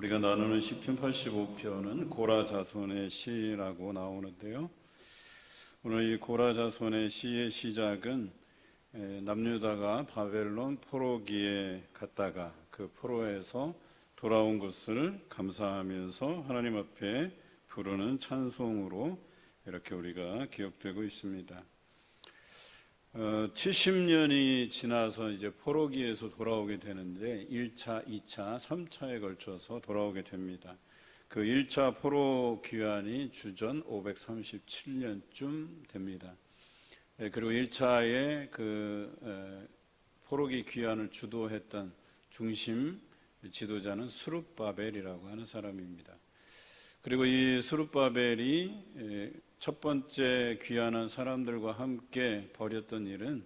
우리가 나누는 시편 85편은 고라 자손의 시라고 나오는데요. 오늘 이 고라 자손의 시의 시작은 남유다가 바벨론 포로기에 갔다가 그 포로에서 돌아온 것을 감사하면서 하나님 앞에 부르는 찬송으로 이렇게 우리가 기억되고 있습니다. 70년이 지나서 이제 포로기에서 돌아오게 되는데 1차, 2차, 3차에 걸쳐서 돌아오게 됩니다. 그 1차 포로 귀환이 주전 537년쯤 됩니다. 그리고 1차에 그 포로기 귀환을 주도했던 중심 지도자는 스룹바벨이라고 하는 사람입니다. 그리고 이 스룹바벨이 첫 번째 귀환한 사람들과 함께 벌였던 일은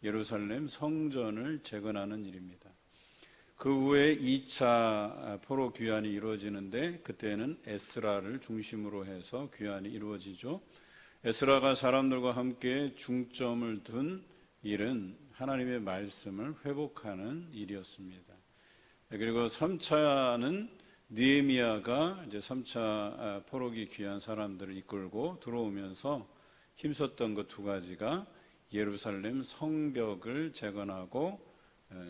예루살렘 성전을 재건하는 일입니다. 그 후에 2차 포로 귀환이 이루어지는데 그때는 에스라를 중심으로 해서 귀환이 이루어지죠. 에스라가 사람들과 함께 중점을 둔 일은 하나님의 말씀을 회복하는 일이었습니다. 그리고 3차는 느헤미야가 이제 3차 포로기 귀한 사람들을 이끌고 들어오면서 힘썼던 것 두 가지가 예루살렘 성벽을 재건하고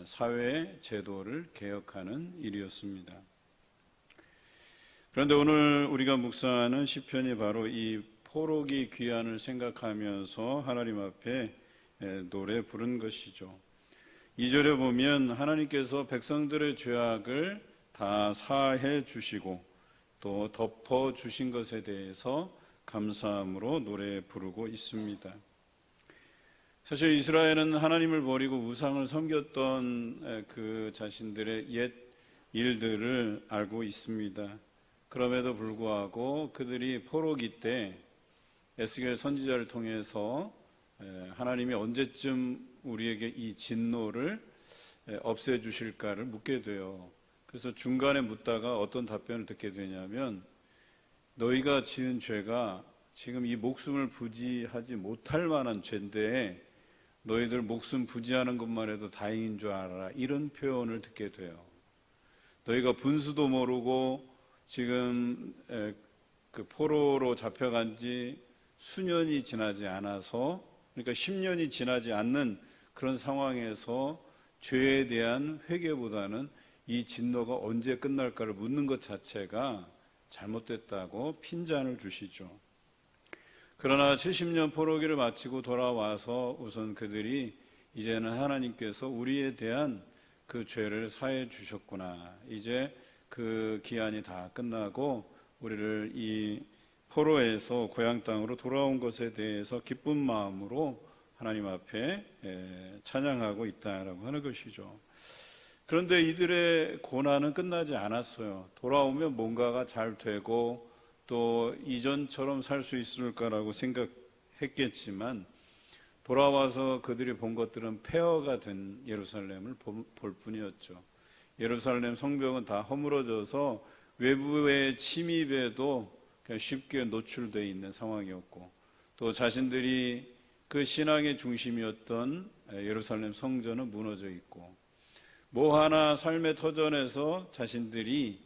사회 제도를 개혁하는 일이었습니다. 그런데 오늘 우리가 묵상하는 시편이 바로 이 포로기 귀환을 생각하면서 하나님 앞에 노래 부른 것이죠. 2절에 보면 하나님께서 백성들의 죄악을 다 사해 주시고 또 덮어 주신 것에 대해서 감사함으로 노래 부르고 있습니다. 사실 이스라엘은 하나님을 버리고 우상을 섬겼던 그 자신들의 옛 일들을 알고 있습니다. 그럼에도 불구하고 그들이 포로기 때 에스겔 선지자를 통해서 하나님이 언제쯤 우리에게 이 진노를 없애주실까를 묻게 돼요. 그래서 중간에 묻다가 어떤 답변을 듣게 되냐면 너희가 지은 죄가 지금 이 목숨을 부지하지 못할 만한 죄인데 너희들 목숨 부지하는 것만 해도 다행인 줄 알아라, 이런 표현을 듣게 돼요. 너희가 분수도 모르고 지금 그 포로로 잡혀간 지 수년이 지나지 않아서, 그러니까 10년이 지나지 않는 그런 상황에서 죄에 대한 회개보다는 이 진노가 언제 끝날까를 묻는 것 자체가 잘못됐다고 핀잔을 주시죠. 그러나 70년 포로기를 마치고 돌아와서 우선 그들이 이제는 하나님께서 우리에 대한 그 죄를 사해 주셨구나, 이제 그 기한이 다 끝나고 우리를 이 포로에서 고향 땅으로 돌아온 것에 대해서 기쁜 마음으로 하나님 앞에 찬양하고 있다라고 하는 것이죠. 그런데 이들의 고난은 끝나지 않았어요. 돌아오면 뭔가가 잘 되고 또 이전처럼 살 수 있을까라고 생각했겠지만 돌아와서 그들이 본 것들은 폐허가 된 예루살렘을 볼 뿐이었죠. 예루살렘 성벽은 다 허물어져서 외부의 침입에도 그냥 쉽게 노출되어 있는 상황이었고, 또 자신들이 그 신앙의 중심이었던 예루살렘 성전은 무너져 있고, 뭐 하나 삶의 터전에서 자신들이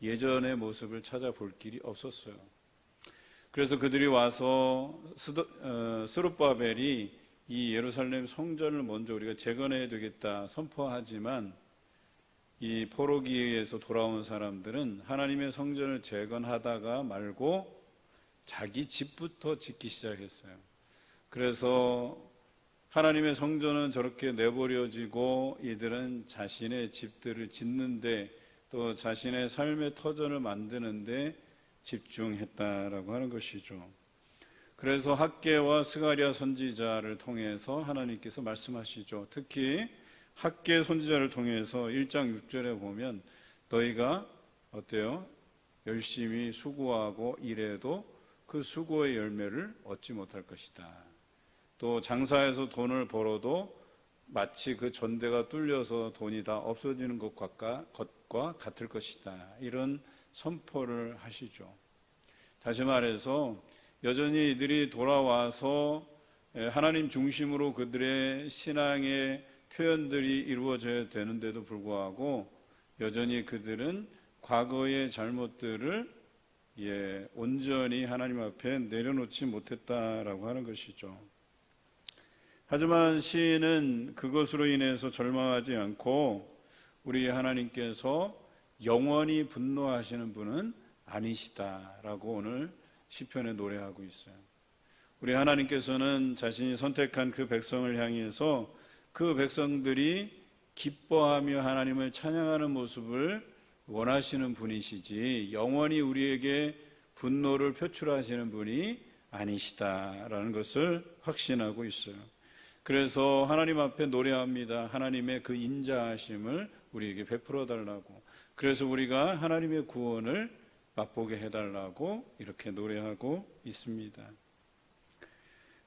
예전의 모습을 찾아볼 길이 없었어요. 그래서 그들이 와서 스룹바벨이 이 예루살렘 성전을 먼저 우리가 재건해야 되겠다 선포하지만 이 포로기에서 돌아온 사람들은 하나님의 성전을 재건하다가 말고 자기 집부터 짓기 시작했어요. 그래서 하나님의 성전은 저렇게 내버려지고 이들은 자신의 집들을 짓는데 또 자신의 삶의 터전을 만드는데 집중했다라고 하는 것이죠. 그래서 학개와 스가랴 선지자를 통해서 하나님께서 말씀하시죠. 특히 학개 선지자를 통해서 1장 6절에 보면 너희가 어때요? 열심히 수고하고 일해도 그 수고의 열매를 얻지 못할 것이다. 또 장사해서 돈을 벌어도 마치 그 전대가 뚫려서 돈이 다 없어지는 것과 같을 것이다, 이런 선포를 하시죠. 다시 말해서 여전히 이들이 돌아와서 하나님 중심으로 그들의 신앙의 표현들이 이루어져야 되는데도 불구하고 여전히 그들은 과거의 잘못들을 온전히 하나님 앞에 내려놓지 못했다라고 하는 것이죠. 하지만 시인은 그것으로 인해서 절망하지 않고 우리 하나님께서 영원히 분노하시는 분은 아니시다라고 오늘 시편에 노래하고 있어요. 우리 하나님께서는 자신이 선택한 그 백성을 향해서 그 백성들이 기뻐하며 하나님을 찬양하는 모습을 원하시는 분이시지 영원히 우리에게 분노를 표출하시는 분이 아니시다라는 것을 확신하고 있어요. 그래서 하나님 앞에 노래합니다. 하나님의 그 인자하심을 우리에게 베풀어 달라고. 그래서 우리가 하나님의 구원을 맛보게 해달라고 이렇게 노래하고 있습니다.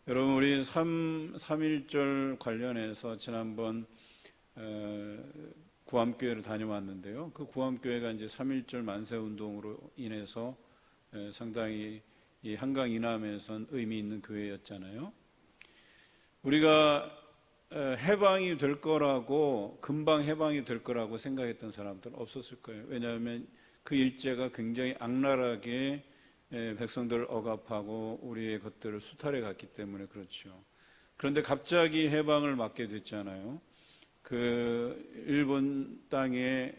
여러분, 우리 3.1절 관련해서 지난번 구암교회를 다녀왔는데요. 그 구암교회가 이제 3.1절 만세운동으로 인해서 상당히 이 한강 이남에선 의미 있는 교회였잖아요. 우리가 해방이 될 거라고, 금방 해방이 될 거라고 생각했던 사람들은 없었을 거예요. 왜냐하면 그 일제가 굉장히 악랄하게 백성들을 억압하고 우리의 것들을 수탈해 갔기 때문에 그렇죠. 그런데 갑자기 해방을 맞게 됐잖아요. 그 일본 땅에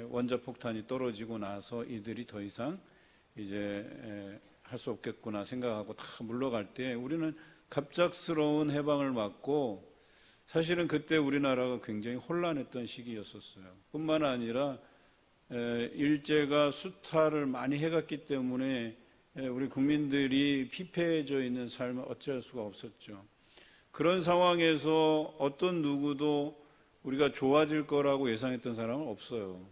원자폭탄이 떨어지고 나서 이들이 더 이상 이제 할 수 없겠구나 생각하고 다 물러갈 때 우리는 갑작스러운 해방을 맞고, 사실은 그때 우리나라가 굉장히 혼란했던 시기였었어요. 뿐만 아니라 일제가 수탈을 많이 해갔기 때문에 우리 국민들이 피폐해져 있는 삶을 어찌할 수가 없었죠. 그런 상황에서 어떤 누구도 우리가 좋아질 거라고 예상했던 사람은 없어요.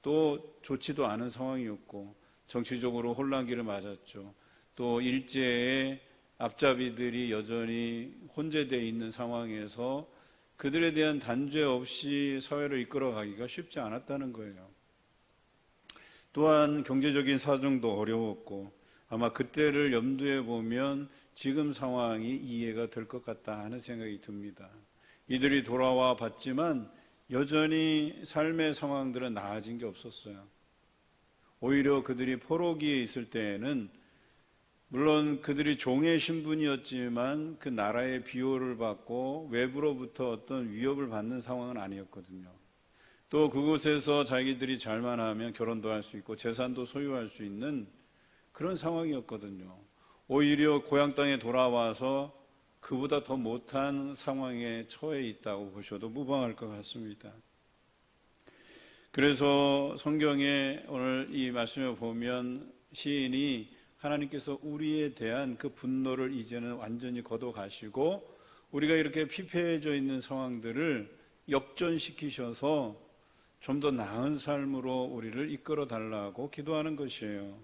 또 좋지도 않은 상황이었고 정치적으로 혼란기를 맞았죠. 또 일제의 앞잡이들이 여전히 혼재되어 있는 상황에서 그들에 대한 단죄 없이 사회를 이끌어가기가 쉽지 않았다는 거예요. 또한 경제적인 사정도 어려웠고 아마 그때를 염두에 보면 지금 상황이 이해가 될 것 같다 하는 생각이 듭니다. 이들이 돌아와 봤지만 여전히 삶의 상황들은 나아진 게 없었어요. 오히려 그들이 포로기에 있을 때에는 물론 그들이 종의 신분이었지만 그 나라의 비호를 받고 외부로부터 어떤 위협을 받는 상황은 아니었거든요. 또 그곳에서 자기들이 잘만 하면 결혼도 할 수 있고 재산도 소유할 수 있는 그런 상황이었거든요. 오히려 고향 땅에 돌아와서 그보다 더 못한 상황에 처해 있다고 보셔도 무방할 것 같습니다. 그래서 성경에 오늘 이 말씀을 보면 시인이 하나님께서 우리에 대한 그 분노를 이제는 완전히 걷어가시고 우리가 이렇게 피폐해져 있는 상황들을 역전시키셔서 좀 더 나은 삶으로 우리를 이끌어 달라고 기도하는 것이에요.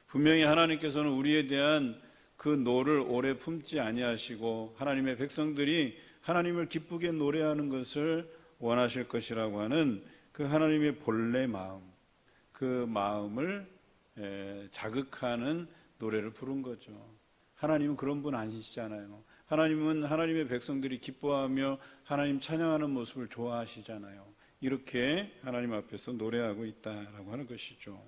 분명히 하나님께서는 우리에 대한 그 노를 오래 품지 아니하시고 하나님의 백성들이 하나님을 기쁘게 노래하는 것을 원하실 것이라고 하는 그 하나님의 본래 마음, 그 마음을 자극하는 노래를 부른 거죠. 하나님은 그런 분 아니시잖아요. 하나님은 하나님의 백성들이 기뻐하며 하나님 찬양하는 모습을 좋아하시잖아요. 이렇게 하나님 앞에서 노래하고 있다라고 하는 것이죠.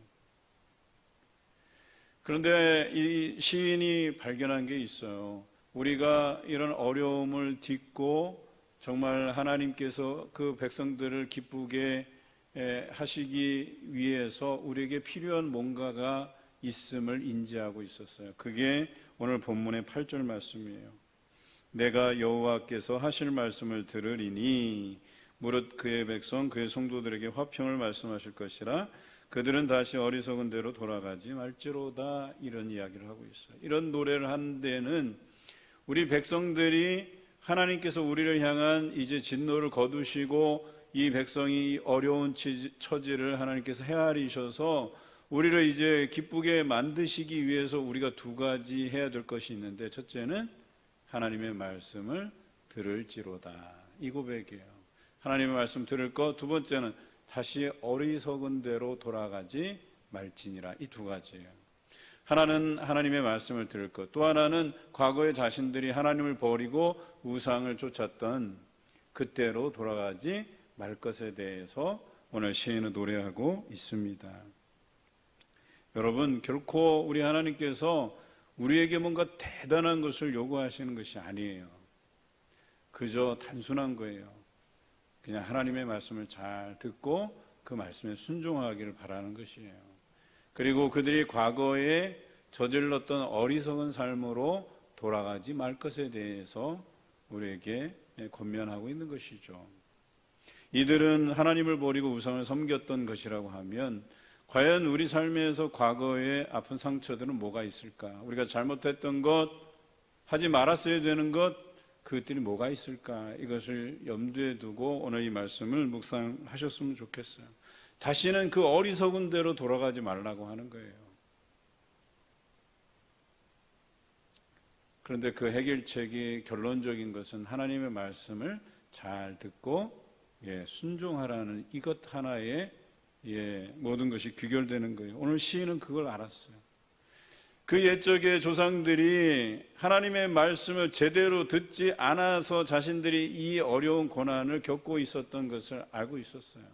그런데 이 시인이 발견한 게 있어요. 우리가 이런 어려움을 딛고 정말 하나님께서 그 백성들을 기쁘게 하시기 위해서 우리에게 필요한 뭔가가 있음을 인지하고 있었어요. 그게 오늘 본문의 8절 말씀이에요. 내가 여호와께서 하실 말씀을 들으리니 무릇 그의 백성 그의 성도들에게 화평을 말씀하실 것이라 그들은 다시 어리석은 대로 돌아가지 말지로다. 이런 이야기를 하고 있어요. 이런 노래를 한 데는 우리 백성들이 하나님께서 우리를 향한 이제 진노를 거두시고 이 백성이 어려운 처지를 하나님께서 헤아리셔서 우리를 이제 기쁘게 만드시기 위해서 우리가 두 가지 해야 될 것이 있는데, 첫째는 하나님의 말씀을 들을지로다. 이 고백이에요. 하나님의 말씀 들을 것. 두 번째는 다시 어리석은 대로 돌아가지 말지니라. 이 두 가지예요. 하나는 하나님의 말씀을 들을 것, 또 하나는 과거에 자신들이 하나님을 버리고 우상을 쫓았던 그때로 돌아가지 말 것에 대해서 오늘 시인은 노래하고 있습니다. 여러분, 결코 우리 하나님께서 우리에게 뭔가 대단한 것을 요구하시는 것이 아니에요. 그저 단순한 거예요. 그냥 하나님의 말씀을 잘 듣고 그 말씀에 순종하기를 바라는 것이에요. 그리고 그들이 과거에 저질렀던 어리석은 삶으로 돌아가지 말 것에 대해서 우리에게 권면하고 있는 것이죠. 이들은 하나님을 버리고 우상을 섬겼던 것이라고 하면 과연 우리 삶에서 과거의 아픈 상처들은 뭐가 있을까? 우리가 잘못했던 것, 하지 말았어야 되는 것, 그것들이 뭐가 있을까? 이것을 염두에 두고 오늘 이 말씀을 묵상하셨으면 좋겠어요. 다시는 그 어리석은 대로 돌아가지 말라고 하는 거예요. 그런데 그 해결책이 결론적인 것은 하나님의 말씀을 잘 듣고 순종하라는 이것 하나에 모든 것이 귀결되는 거예요. 오늘 시인은 그걸 알았어요. 그 옛적의 조상들이 하나님의 말씀을 제대로 듣지 않아서 자신들이 이 어려운 고난을 겪고 있었던 것을 알고 있었어요.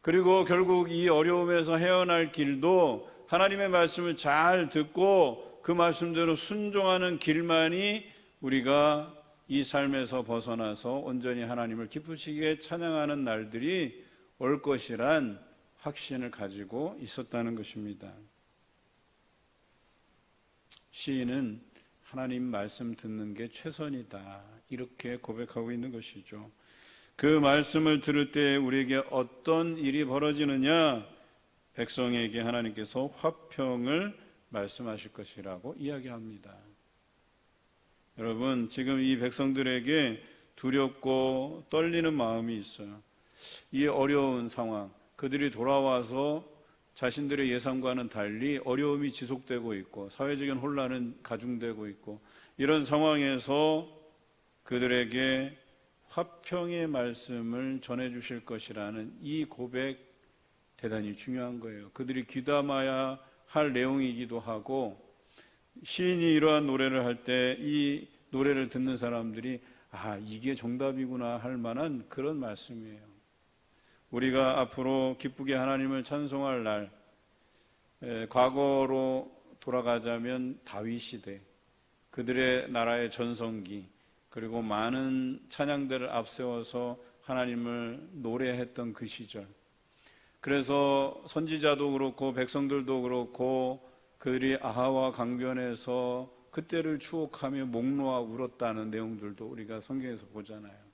그리고 결국 이 어려움에서 헤어날 길도 하나님의 말씀을 잘 듣고 그 말씀대로 순종하는 길만이 우리가 이 삶에서 벗어나서 온전히 하나님을 기쁘시게 찬양하는 날들이 올 것이란 확신을 가지고 있었다는 것입니다. 시인은 하나님 말씀 듣는 게 최선이다, 이렇게 고백하고 있는 것이죠. 그 말씀을 들을 때 우리에게 어떤 일이 벌어지느냐? 백성에게 하나님께서 화평을 말씀하실 것이라고 이야기합니다. 여러분, 지금 이 백성들에게 두렵고 떨리는 마음이 있어요. 이 어려운 상황, 그들이 돌아와서 자신들의 예상과는 달리 어려움이 지속되고 있고 사회적인 혼란은 가중되고 있고, 이런 상황에서 그들에게 화평의 말씀을 전해주실 것이라는 이 고백, 대단히 중요한 거예요. 그들이 귀담아야 할 내용이기도 하고, 시인이 이러한 노래를 할 때 이 노래를 듣는 사람들이 이게 정답이구나 할 만한 그런 말씀이에요. 우리가 앞으로 기쁘게 하나님을 찬송할 날, 과거로 돌아가자면 다윗 시대, 그들의 나라의 전성기, 그리고 많은 찬양들을 앞세워서 하나님을 노래했던 그 시절, 그래서 선지자도 그렇고 백성들도 그렇고 그들이 아하와 강변에서 그때를 추억하며 목 놓아 울었다는 내용들도 우리가 성경에서 보잖아요.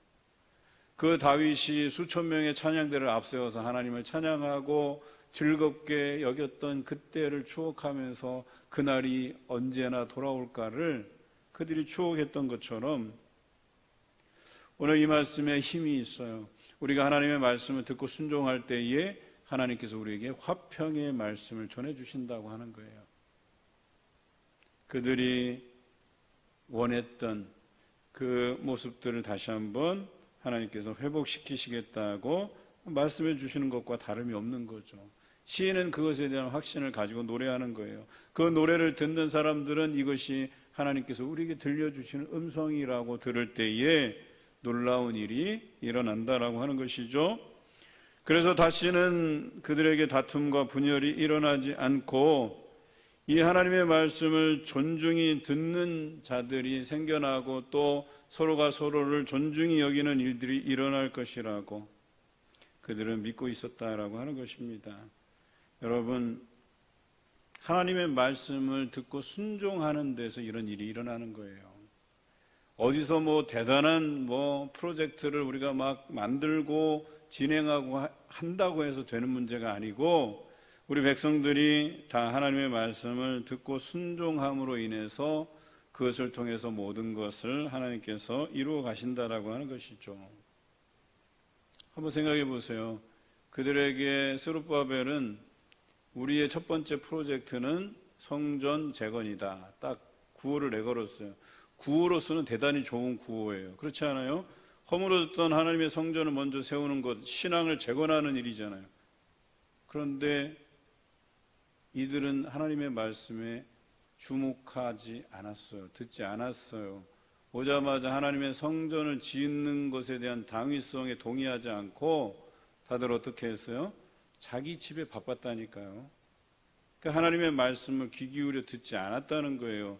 그 다윗이 수천 명의 찬양들을 앞세워서 하나님을 찬양하고 즐겁게 여겼던 그때를 추억하면서 그날이 언제나 돌아올까를 그들이 추억했던 것처럼 오늘 이 말씀에 힘이 있어요. 우리가 하나님의 말씀을 듣고 순종할 때에 하나님께서 우리에게 화평의 말씀을 전해주신다고 하는 거예요. 그들이 원했던 그 모습들을 다시 한번 하나님께서 회복시키시겠다고 말씀해 주시는 것과 다름이 없는 거죠. 시인은 그것에 대한 확신을 가지고 노래하는 거예요. 그 노래를 듣는 사람들은 이것이 하나님께서 우리에게 들려주시는 음성이라고 들을 때에 놀라운 일이 일어난다라고 하는 것이죠. 그래서 다시는 그들에게 다툼과 분열이 일어나지 않고 이 하나님의 말씀을 존중히 듣는 자들이 생겨나고 또 서로가 서로를 존중히 여기는 일들이 일어날 것이라고 그들은 믿고 있었다라고 하는 것입니다. 여러분, 하나님의 말씀을 듣고 순종하는 데서 이런 일이 일어나는 거예요. 어디서 대단한 프로젝트를 우리가 막 만들고 진행하고 한다고 해서 되는 문제가 아니고, 우리 백성들이 다 하나님의 말씀을 듣고 순종함으로 인해서 그것을 통해서 모든 것을 하나님께서 이루어 가신다라고 하는 것이죠. 한번 생각해 보세요. 그들에게 스룹바벨은 우리의 첫 번째 프로젝트는 성전 재건이다, 딱 구호를 내걸었어요. 구호로서는 대단히 좋은 구호예요. 그렇지 않아요? 허물어졌던 하나님의 성전을 먼저 세우는 것, 신앙을 재건하는 일이잖아요. 그런데 이들은 하나님의 말씀에 주목하지 않았어요. 듣지 않았어요. 오자마자 하나님의 성전을 짓는 것에 대한 당위성에 동의하지 않고 다들 어떻게 했어요? 자기 집에 바빴다니까요. 그러니까 하나님의 말씀을 귀 기울여 듣지 않았다는 거예요.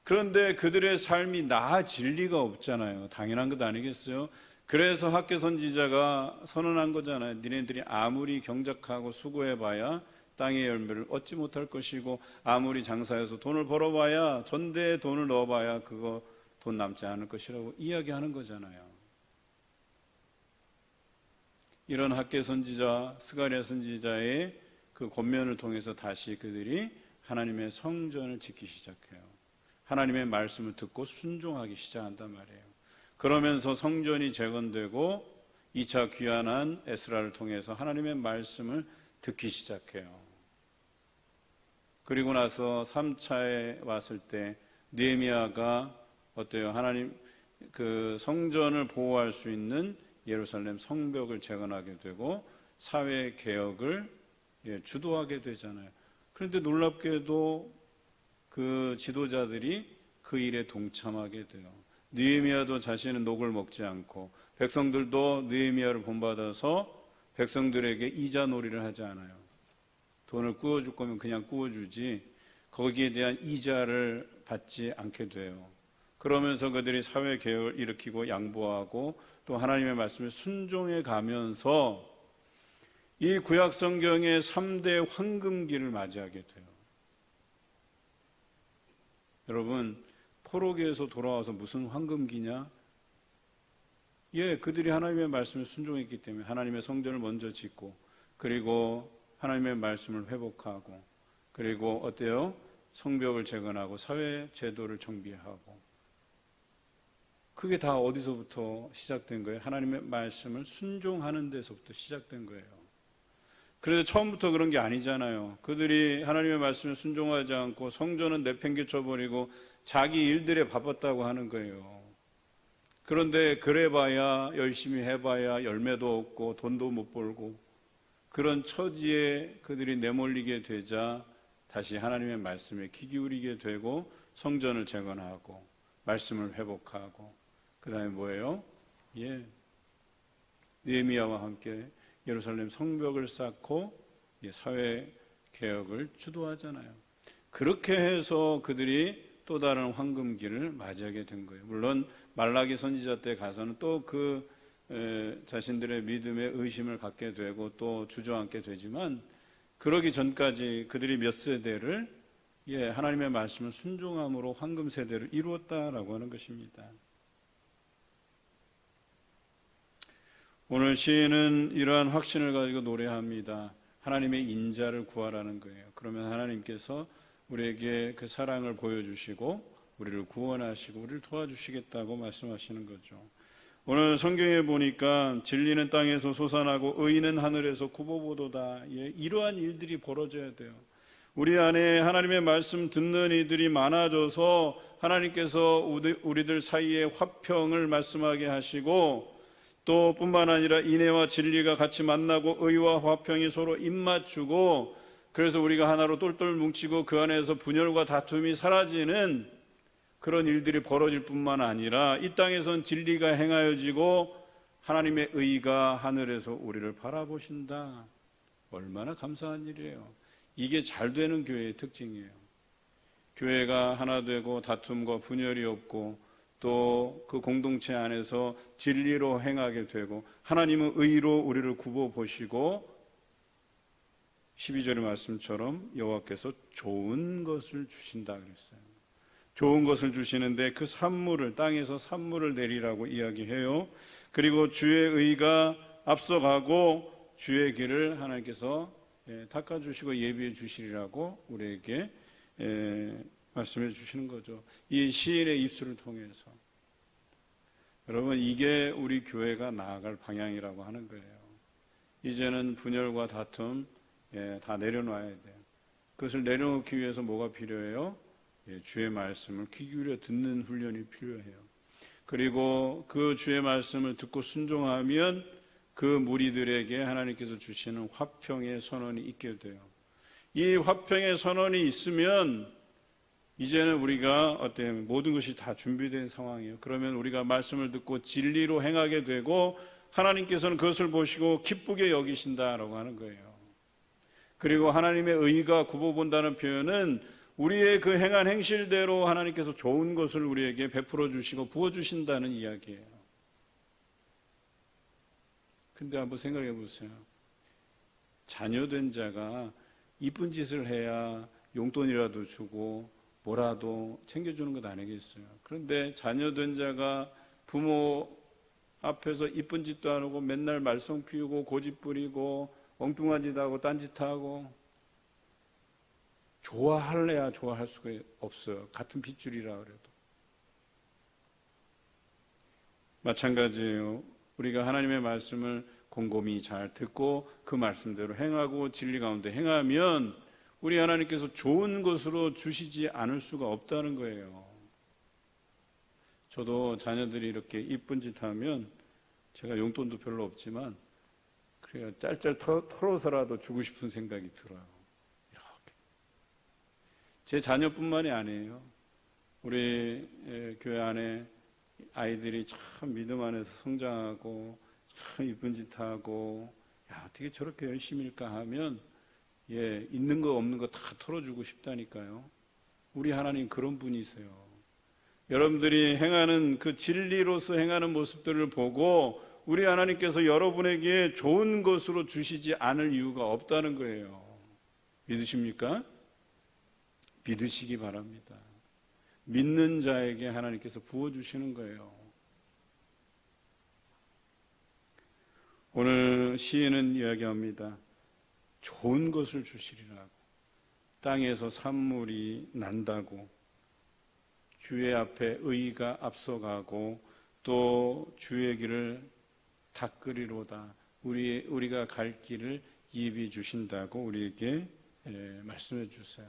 그런데 그들의 삶이 나아질 리가 없잖아요. 당연한 것 아니겠어요? 그래서 학개 선지자가 선언한 거잖아요. 니네들이 아무리 경작하고 수고해봐야 땅의 열매를 얻지 못할 것이고, 아무리 장사해서 돈을 벌어봐야, 전대에 돈을 넣어봐야 그거 돈 남지 않을 것이라고 이야기하는 거잖아요. 이런 학개 선지자, 스가랴 선지자의 그 권면을 통해서 다시 그들이 하나님의 성전을 지키기 시작해요. 하나님의 말씀을 듣고 순종하기 시작한단 말이에요. 그러면서 성전이 재건되고 2차 귀환한 에스라를 통해서 하나님의 말씀을 듣기 시작해요. 그리고 나서 3차에 왔을 때 느헤미야가 어때요? 하나님 그 성전을 보호할 수 있는 예루살렘 성벽을 재건하게 되고 사회 개혁을 주도하게 되잖아요. 그런데 놀랍게도 그 지도자들이 그 일에 동참하게 돼요. 느헤미야도 자신은 녹을 먹지 않고, 백성들도 느헤미야를 본받아서 백성들에게 이자놀이를 하지 않아요. 돈을 꾸어줄 거면 그냥 꾸어주지 거기에 대한 이자를 받지 않게 돼요. 그러면서 그들이 사회 개혁을 일으키고 양보하고 또 하나님의 말씀에 순종해 가면서 이 구약 성경의 3대 황금기를 맞이하게 돼요. 여러분, 포로기에서 돌아와서 무슨 황금기냐? 그들이 하나님의 말씀에 순종했기 때문에 하나님의 성전을 먼저 짓고, 그리고 하나님의 말씀을 회복하고, 그리고 어때요? 성벽을 재건하고 사회 제도를 정비하고. 그게 다 어디서부터 시작된 거예요? 하나님의 말씀을 순종하는 데서부터 시작된 거예요. 그래서 처음부터 그런 게 아니잖아요. 그들이 하나님의 말씀에 순종하지 않고 성전은 내팽개쳐버리고 자기 일들에 바빴다고 하는 거예요. 그런데 그래봐야, 열심히 해봐야 열매도 없고 돈도 못 벌고, 그런 처지에 그들이 내몰리게 되자 다시 하나님의 말씀에 귀 기울이게 되고 성전을 재건하고 말씀을 회복하고, 그 다음에 뭐예요? 느헤미야와 함께 예루살렘 성벽을 쌓고 사회 개혁을 주도하잖아요. 그렇게 해서 그들이 또 다른 황금기를 맞이하게 된 거예요. 물론 말라기 선지자 때 가서는 또 그 자신들의 믿음에 의심을 갖게 되고 또 주저앉게 되지만, 그러기 전까지 그들이 몇 세대를 하나님의 말씀을 순종함으로 황금 세대를 이루었다라고 하는 것입니다. 오늘 시인은 이러한 확신을 가지고 노래합니다. 하나님의 인자를 구하라는 거예요. 그러면 하나님께서 우리에게 그 사랑을 보여주시고 우리를 구원하시고 우리를 도와주시겠다고 말씀하시는 거죠. 오늘 성경에 보니까 진리는 땅에서 솟아나고 의인은 하늘에서 굽어보도다. 이러한 일들이 벌어져야 돼요. 우리 안에 하나님의 말씀 듣는 이들이 많아져서 하나님께서 우리들 사이에 화평을 말씀하게 하시고, 또 뿐만 아니라 인애와 진리가 같이 만나고 의와 화평이 서로 입맞추고, 그래서 우리가 하나로 똘똘 뭉치고 그 안에서 분열과 다툼이 사라지는 그런 일들이 벌어질 뿐만 아니라 이 땅에선 진리가 행하여지고 하나님의 의가 하늘에서 우리를 바라보신다. 얼마나 감사한 일이에요. 이게 잘 되는 교회의 특징이에요. 교회가 하나 되고 다툼과 분열이 없고 또 그 공동체 안에서 진리로 행하게 되고 하나님은 의로 우리를 굽어 보시고 12절의 말씀처럼 여호와께서 좋은 것을 주신다 그랬어요. 좋은 것을 주시는데 그 산물을, 땅에서 산물을 내리라고 이야기해요. 그리고 주의 의가 앞서가고 주의 길을 하나님께서 닦아주시고 예비해 주시리라고 우리에게 말씀해 주시는 거죠. 이 시인의 입술을 통해서. 여러분, 이게 우리 교회가 나아갈 방향이라고 하는 거예요. 이제는 분열과 다툼 다 내려놔야 돼요. 그것을 내려놓기 위해서 뭐가 필요해요? 주의 말씀을 귀 기울여 듣는 훈련이 필요해요. 그리고 그 주의 말씀을 듣고 순종하면 그 무리들에게 하나님께서 주시는 화평의 선언이 있게 돼요. 이 화평의 선언이 있으면 이제는 우리가 모든 것이 다 준비된 상황이에요. 그러면 우리가 말씀을 듣고 진리로 행하게 되고 하나님께서는 그것을 보시고 기쁘게 여기신다라고 하는 거예요. 그리고 하나님의 의가 굽어본다는 표현은 우리의 그 행한 행실대로 하나님께서 좋은 것을 우리에게 베풀어 주시고 부어주신다는 이야기예요. 근데 한번 생각해 보세요. 자녀된 자가 이쁜 짓을 해야 용돈이라도 주고 뭐라도 챙겨주는 것 아니겠어요? 그런데 자녀된 자가 부모 앞에서 이쁜 짓도 안 하고 맨날 말썽 피우고 고집 부리고 엉뚱한 짓 하고 딴짓 하고 좋아할래야 좋아할 수가 없어요. 같은 핏줄이라 그래도. 마찬가지예요. 우리가 하나님의 말씀을 곰곰이 잘 듣고 그 말씀대로 행하고 진리 가운데 행하면 우리 하나님께서 좋은 것으로 주시지 않을 수가 없다는 거예요. 저도 자녀들이 이렇게 이쁜 짓 하면 제가 용돈도 별로 없지만 그래야 짤짤 털어서라도 주고 싶은 생각이 들어요. 이렇게. 제 자녀뿐만이 아니에요. 우리 교회 안에 아이들이 참 믿음 안에서 성장하고 참 이쁜 짓 하고 야 어떻게 저렇게 열심일까 하면 있는 거 없는 거 다 털어주고 싶다니까요. 우리 하나님 그런 분이세요. 여러분들이 행하는 그 진리로서 행하는 모습들을 보고 우리 하나님께서 여러분에게 좋은 것으로 주시지 않을 이유가 없다는 거예요. 믿으십니까? 믿으시기 바랍니다. 믿는 자에게 하나님께서 부어주시는 거예요. 오늘 시인은 이야기합니다. 좋은 것을 주시리라고. 땅에서 산물이 난다고. 주의 앞에 의가 앞서가고 또 주의 길을 닦으리로다. 우리가 갈 길을 예비해 주신다고 우리에게 말씀해 주세요.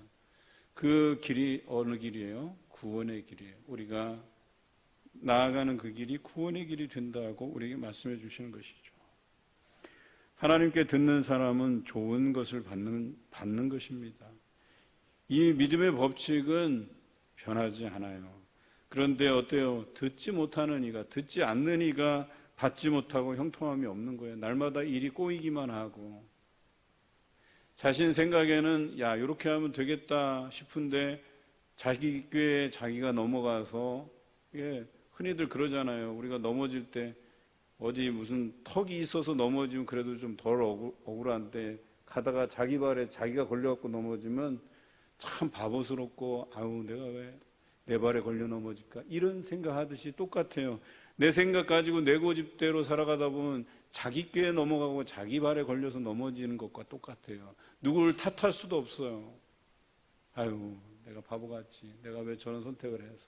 그 길이 어느 길이에요? 구원의 길이에요. 우리가 나아가는 그 길이 구원의 길이 된다고 우리에게 말씀해 주시는 것이죠. 하나님께 듣는 사람은 좋은 것을 받는 것입니다. 이 믿음의 법칙은 변하지 않아요. 그런데 어때요? 듣지 못하는 이가, 듣지 않는 이가 받지 못하고 형통함이 없는 거예요. 날마다 일이 꼬이기만 하고 자신 생각에는 야 이렇게 하면 되겠다 싶은데 자기 꾀에 자기가 넘어가서 흔히들 그러잖아요. 우리가 넘어질 때 어디 무슨 턱이 있어서 넘어지면 그래도 좀 덜 억울한데 가다가 자기 발에 자기가 걸려갖고 넘어지면 참 바보스럽고 아우 내가 왜 내 발에 걸려 넘어질까 이런 생각하듯이 똑같아요. 내 생각 가지고 내 고집대로 살아가다 보면 자기 꾀에 넘어가고 자기 발에 걸려서 넘어지는 것과 똑같아요. 누구를 탓할 수도 없어요. 아유 내가 바보같지 내가 왜 저런 선택을 해서.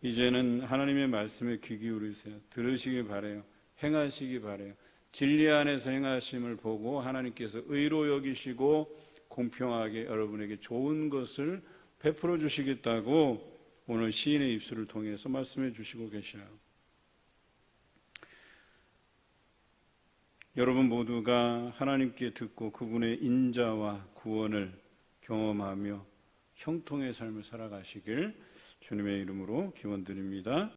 이제는 하나님의 말씀에 귀 기울이세요. 들으시기 바라요. 행하시기 바라요. 진리 안에서 행하심을 보고 하나님께서 의로 여기시고 공평하게 여러분에게 좋은 것을 베풀어 주시겠다고 오늘 시인의 입술을 통해서 말씀해 주시고 계셔요. 여러분 모두가 하나님께 듣고 그분의 인자와 구원을 경험하며 형통의 삶을 살아가시길 주님의 이름으로 기원드립니다.